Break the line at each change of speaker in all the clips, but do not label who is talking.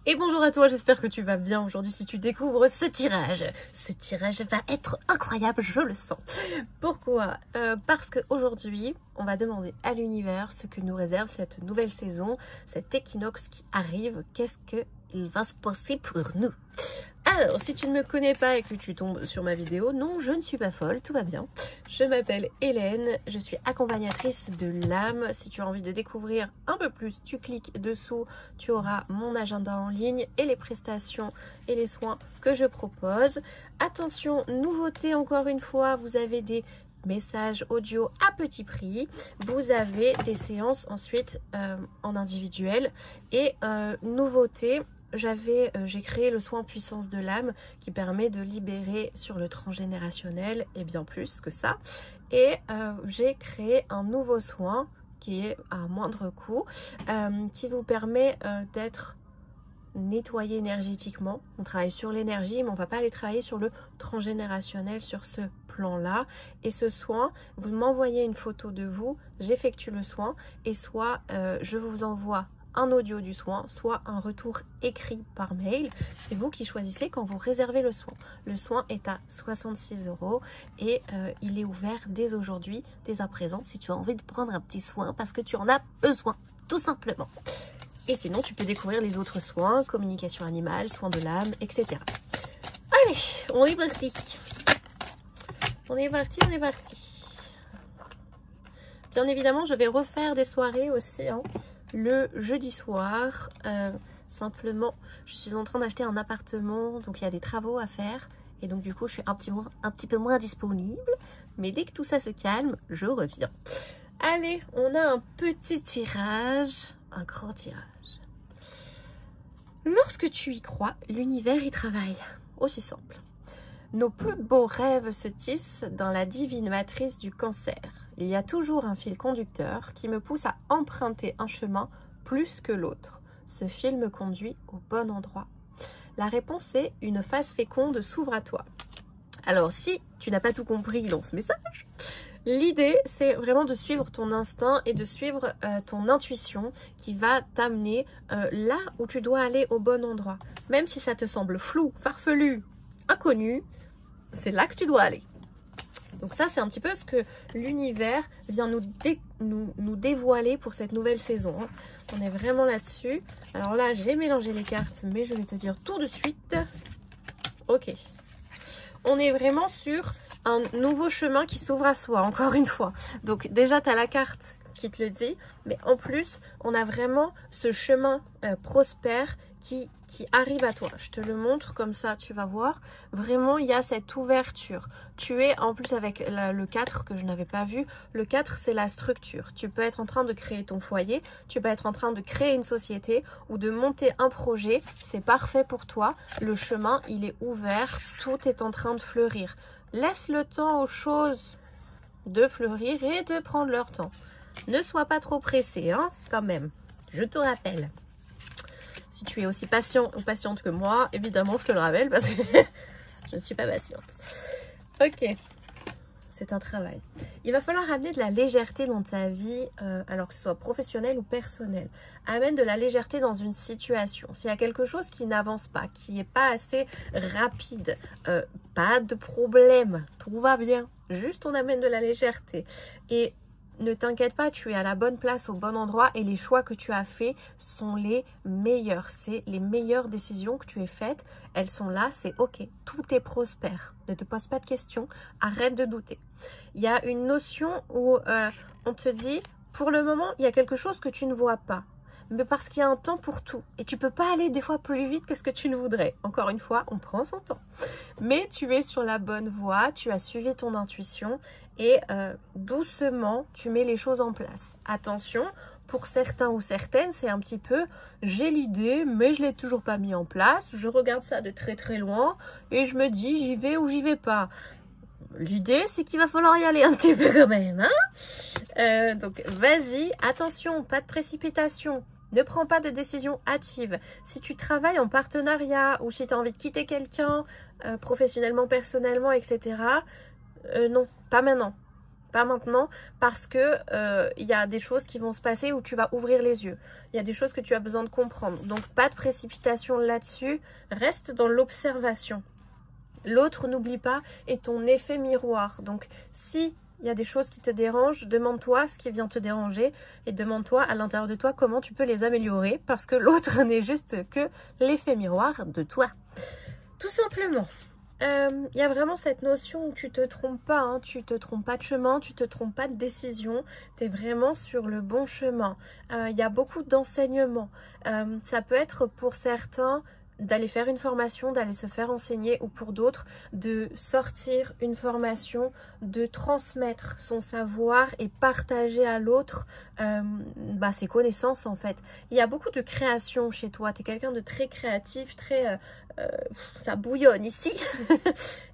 Et bonjour à toi, j'espère que tu vas bien aujourd'hui si tu découvres ce tirage. Ce tirage va être incroyable, je le sens. Pourquoi? Parce qu'aujourd'hui, on va demander à l'univers ce que nous réserve cette nouvelle saison, cet équinoxe qui arrive. Qu'est-ce qu'il va se passer pour nous? Alors, si tu ne me connais pas et que tu tombes sur ma vidéo, non, je ne suis pas folle, tout va bien. Je m'appelle Hélène, je suis accompagnatrice de l'âme. Si tu as envie de découvrir un peu plus, tu cliques dessous, tu auras mon agenda en ligne et les prestations et les soins que je propose. Attention, nouveauté encore une fois, vous avez des messages audio à petit prix, vous avez des séances ensuite en individuel et nouveauté, j'ai créé le soin puissance de l'âme qui permet de libérer sur le transgénérationnel et bien plus que ça. Et j'ai créé un nouveau soin qui est à moindre coût, qui vous permet d'être nettoyé énergétiquement. On travaille sur l'énergie, mais on ne va pas aller travailler sur le transgénérationnel sur ce plan-là. Et ce soin, vous m'envoyez une photo de vous, j'effectue le soin et soit je vous envoie un audio du soin, soit un retour écrit par mail. C'est vous qui choisissez quand vous réservez le soin. Le soin est à 66 € et il est ouvert dès aujourd'hui, dès à présent, si tu as envie de prendre un petit soin parce que tu en as besoin, tout simplement. Et sinon, tu peux découvrir les autres soins, communication animale, soins de l'âme, etc. Allez, on est parti. On est parti. Bien évidemment, je vais refaire des soirées aussi, hein. Le jeudi soir, simplement, je suis en train d'acheter un appartement, donc il y a des travaux à faire. Et donc du coup, je suis un petit peu moins disponible. Mais dès que tout ça se calme, je reviens. Allez, on a un petit tirage, un grand tirage. Lorsque tu y crois, l'univers y travaille. Aussi simple. Nos plus beaux rêves se tissent dans la divine matrice du Cancer. Il y a toujours un fil conducteur qui me pousse à emprunter un chemin plus que l'autre. Ce fil me conduit au bon endroit. La réponse est une phase féconde s'ouvre à toi. Alors si tu n'as pas tout compris dans ce message, l'idée c'est vraiment de suivre ton instinct et de suivre ton intuition qui va t'amener là où tu dois aller au bon endroit. Même si ça te semble flou, farfelu, inconnu, c'est là que tu dois aller. Donc ça, c'est un petit peu ce que l'univers vient nous dévoiler pour cette nouvelle saison. On est vraiment là-dessus. Alors là, j'ai mélangé les cartes, mais je vais te dire tout de suite. Ok. On est vraiment sur un nouveau chemin qui s'ouvre à soi, encore une fois. Donc déjà, tu as la carte qui te le dit, mais en plus, on a vraiment ce chemin prospère qui arrive à toi. Je te le montre comme ça, tu vas voir. Vraiment, il y a cette ouverture. Tu es, en plus avec le 4 que je n'avais pas vu, le 4 c'est la structure. Tu peux être en train de créer ton foyer, tu peux être en train de créer une société ou de monter un projet. C'est parfait pour toi. Le chemin, il est ouvert, tout est en train de fleurir. Laisse le temps aux choses de fleurir et de prendre leur temps. Ne sois pas trop pressé, hein, quand même. Je te rappelle. Si tu es aussi patient ou patiente que moi, évidemment, je te le rappelle parce que je ne suis pas patiente. Ok, c'est un travail. Il va falloir amener de la légèreté dans ta vie, alors que ce soit professionnel ou personnel. Amène de la légèreté dans une situation. S'il y a quelque chose qui n'avance pas, qui n'est pas assez rapide, pas de problème, tout va bien. Juste on amène de la légèreté. Et ne t'inquiète pas, tu es à la bonne place, au bon endroit et les choix que tu as faits sont les meilleurs. C'est les meilleures décisions que tu aies faites. Elles sont là, c'est ok. Tout est prospère. Ne te pose pas de questions. Arrête de douter. Il y a une notion où on te dit, pour le moment, il y a quelque chose que tu ne vois pas. Mais parce qu'il y a un temps pour tout. Et tu peux pas aller des fois plus vite que ce que tu ne voudrais. Encore une fois, on prend son temps. Mais tu es sur la bonne voie, tu as suivi ton intuition et doucement, tu mets les choses en place. Attention, pour certains ou certaines, c'est un petit peu, j'ai l'idée, mais je ne l'ai toujours pas mis en place. Je regarde ça de très très loin et je me dis, j'y vais ou j'y vais pas. L'idée, c'est qu'il va falloir y aller un petit peu quand même. Hein, donc, vas-y, attention, pas de précipitation. Ne prends pas de décision hâtive. Si tu travailles en partenariat ou si tu as envie de quitter quelqu'un professionnellement, personnellement, etc., non, pas maintenant. Pas maintenant, parce que il y a des choses qui vont se passer où tu vas ouvrir les yeux. Il y a des choses que tu as besoin de comprendre. Donc pas de précipitation là-dessus, reste dans l'observation. L'autre, n'oublie pas, est ton effet miroir. Donc si il y a des choses qui te dérangent, demande-toi ce qui vient te déranger et demande-toi à l'intérieur de toi comment tu peux les améliorer, parce que l'autre n'est juste que l'effet miroir de toi. Tout simplement. Il y a vraiment cette notion où tu te trompes pas, hein, tu te trompes pas de chemin, tu te trompes pas de décision, tu es vraiment sur le bon chemin. Il y a beaucoup d'enseignements. Ça peut être pour certains d'aller faire une formation, d'aller se faire enseigner, ou pour d'autres de sortir une formation, de transmettre son savoir et partager à l'autre ses connaissances en fait. Il y a beaucoup de création chez toi, tu es quelqu'un de très créatif, très... ça bouillonne ici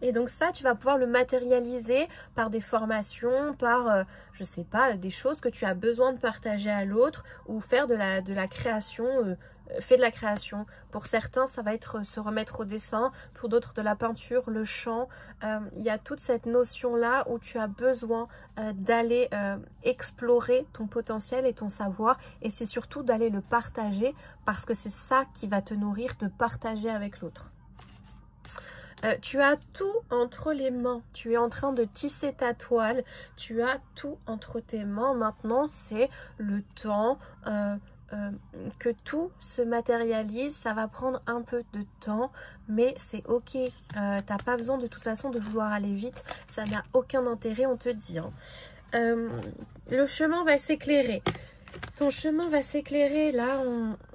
et donc ça tu vas pouvoir le matérialiser par des formations, par je sais pas, des choses que tu as besoin de partager à l'autre, ou faire de la création, fais de la création. Pour certains ça va être se remettre au dessin, pour d'autres de la peinture, le chant. Il y a toute cette notion là où tu as besoin d'aller explorer ton potentiel et ton savoir, et c'est surtout d'aller le partager, parce que c'est ça qui va te nourrir, de partager avec l'autre. Tu as tout entre les mains, tu es en train de tisser ta toile, tu as tout entre tes mains. Maintenant c'est le temps que tout se matérialise. Ça va prendre un peu de temps, mais c'est ok. T'as pas besoin de toute façon de vouloir aller vite, ça n'a aucun intérêt, on te dit, hein. Le chemin va s'éclairer, ton chemin va s'éclairer. Là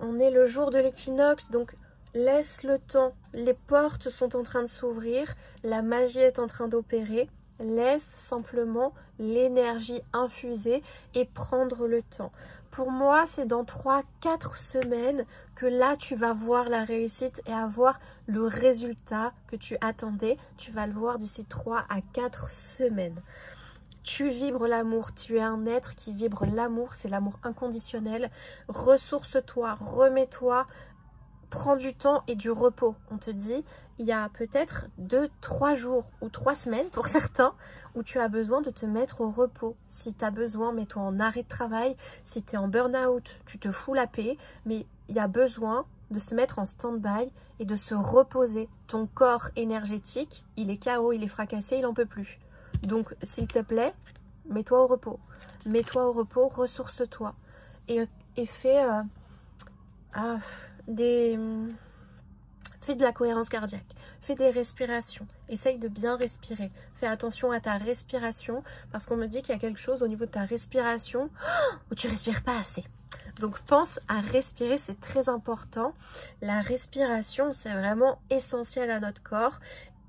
on est le jour de l'équinoxe, donc laisse le temps, les portes sont en train de s'ouvrir, la magie est en train d'opérer. Laisse simplement l'énergie infuser et prendre le temps. Pour moi, c'est dans 3-4 semaines que là, tu vas voir la réussite et avoir le résultat que tu attendais. Tu vas le voir d'ici 3 à 4 semaines. Tu vibres l'amour, tu es un être qui vibre l'amour, c'est l'amour inconditionnel. Ressource-toi, remets-toi, prends du temps et du repos. On te dit, il y a peut-être 2-3 jours ou 3 semaines pour certains où tu as besoin de te mettre au repos. Si tu as besoin, mets-toi en arrêt de travail. Si tu es en burn-out, tu te fous la paix. Mais il y a besoin de se mettre en stand-by et de se reposer. Ton corps énergétique, il est KO, il est fracassé, il n'en peut plus. Donc, s'il te plaît, mets-toi au repos. Mets-toi au repos, ressource-toi. Et fais... fais de la cohérence cardiaque, fais des respirations, essaye de bien respirer, fais attention à ta respiration, parce qu'on me dit qu'il y a quelque chose au niveau de ta respiration où tu respires pas assez. Donc pense à respirer, c'est très important. La respiration, c'est vraiment essentiel à notre corps.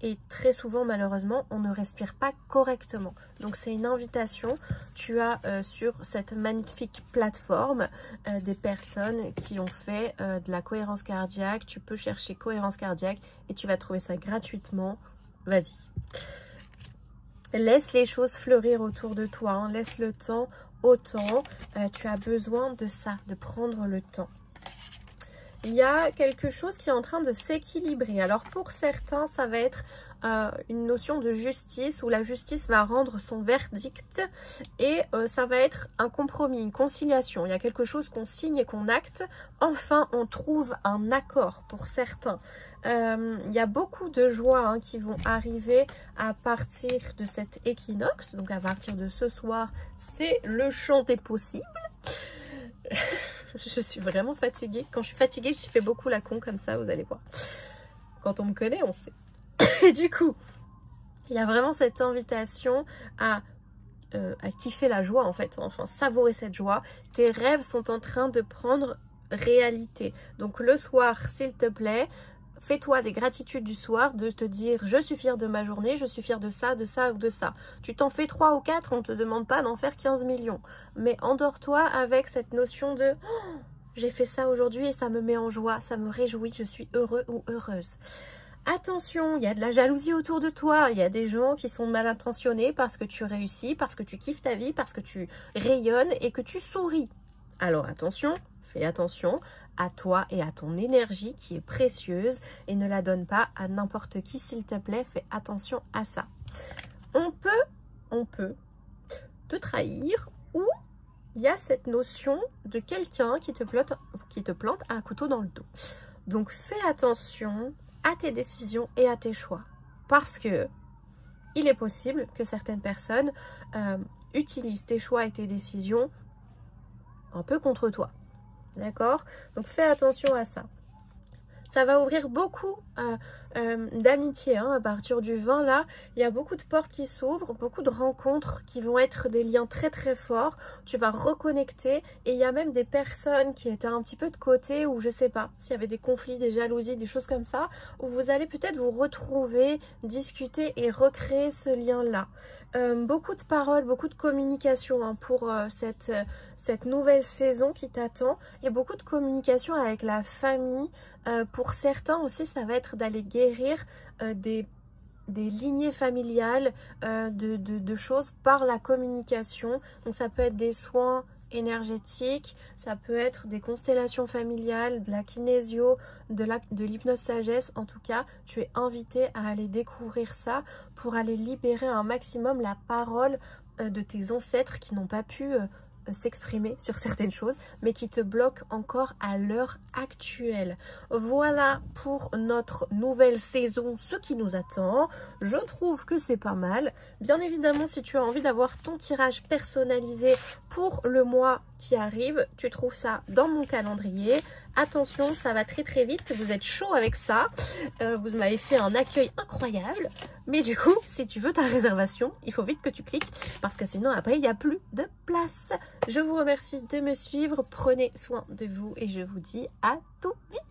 Et très souvent, malheureusement, on ne respire pas correctement. Donc, c'est une invitation. Tu as sur cette magnifique plateforme des personnes qui ont fait de la cohérence cardiaque. Tu peux chercher cohérence cardiaque et tu vas trouver ça gratuitement. Vas-y. Laisse les choses fleurir autour de toi, hein. Laisse le temps au temps. Tu as besoin de ça, de prendre le temps. Il y a quelque chose qui est en train de s'équilibrer. Alors pour certains, ça va être une notion de justice, où la justice va rendre son verdict, et ça va être un compromis, une conciliation. Il y a quelque chose qu'on signe et qu'on acte. Enfin, on trouve un accord pour certains. Il y a beaucoup de joie, hein, qui vont arriver à partir de cet équinoxe. Donc à partir de ce soir, c'est le champ des possibles. Je suis vraiment fatiguée. Quand je suis fatiguée, je fais beaucoup la con comme ça, vous allez voir. Quand on me connaît, on sait. Et du coup, il y a vraiment cette invitation à kiffer la joie, en fait. Enfin, savourer cette joie. Tes rêves sont en train de prendre réalité. Donc le soir, s'il te plaît, fais-toi des gratitudes du soir, de te dire je suis fière de ma journée, je suis fière de ça ou de ça. Tu t'en fais 3 ou 4, on ne te demande pas d'en faire 15 millions. Mais endors-toi avec cette notion de oh, j'ai fait ça aujourd'hui et ça me met en joie, ça me réjouit, je suis heureux ou heureuse. Attention, il y a de la jalousie autour de toi, il y a des gens qui sont mal intentionnés parce que tu réussis, parce que tu kiffes ta vie, parce que tu rayonnes et que tu souris. Alors attention, fais attention à toi et à ton énergie qui est précieuse et ne la donne pas à n'importe qui, s'il te plaît, fais attention à ça. On peut te trahir, ou il y a cette notion de quelqu'un qui te plante un couteau dans le dos. Donc fais attention à tes décisions et à tes choix, parce que il est possible que certaines personnes utilisent tes choix et tes décisions un peu contre toi. D'accord? Donc fais attention à ça. Ça va ouvrir beaucoup d'amitié hein, à partir du 20 là. Il y a beaucoup de portes qui s'ouvrent, beaucoup de rencontres qui vont être des liens très très forts. Tu vas reconnecter et il y a même des personnes qui étaient un petit peu de côté ou je sais pas, s'il y avait des conflits, des jalousies, des choses comme ça, où vous allez peut-être vous retrouver, discuter et recréer ce lien là. Beaucoup de paroles, beaucoup de communication hein, pour cette nouvelle saison qui t'attend. Il y a beaucoup de communication avec la famille. Pour certains aussi, ça va être d'aller guérir des lignées familiales, de choses par la communication. Donc ça peut être des soins énergétiques, ça peut être des constellations familiales, de la kinésio, de l'hypnose sagesse. En tout cas, tu es invité à aller découvrir ça pour aller libérer un maximum la parole de tes ancêtres qui n'ont pas pu s'exprimer sur certaines choses mais qui te bloquent encore à l'heure actuelle. Voilà pour notre nouvelle saison, ce qui nous attend. Je trouve que c'est pas mal. Bien évidemment, si tu as envie d'avoir ton tirage personnalisé pour le mois qui arrive, tu trouves ça dans mon calendrier. Attention, ça va très très vite, vous êtes chaud avec ça, vous m'avez fait un accueil incroyable, mais du coup, si tu veux ta réservation, il faut vite que tu cliques, parce que sinon après, il n'y a plus de place. Je vous remercie de me suivre, prenez soin de vous et je vous dis à tout vite.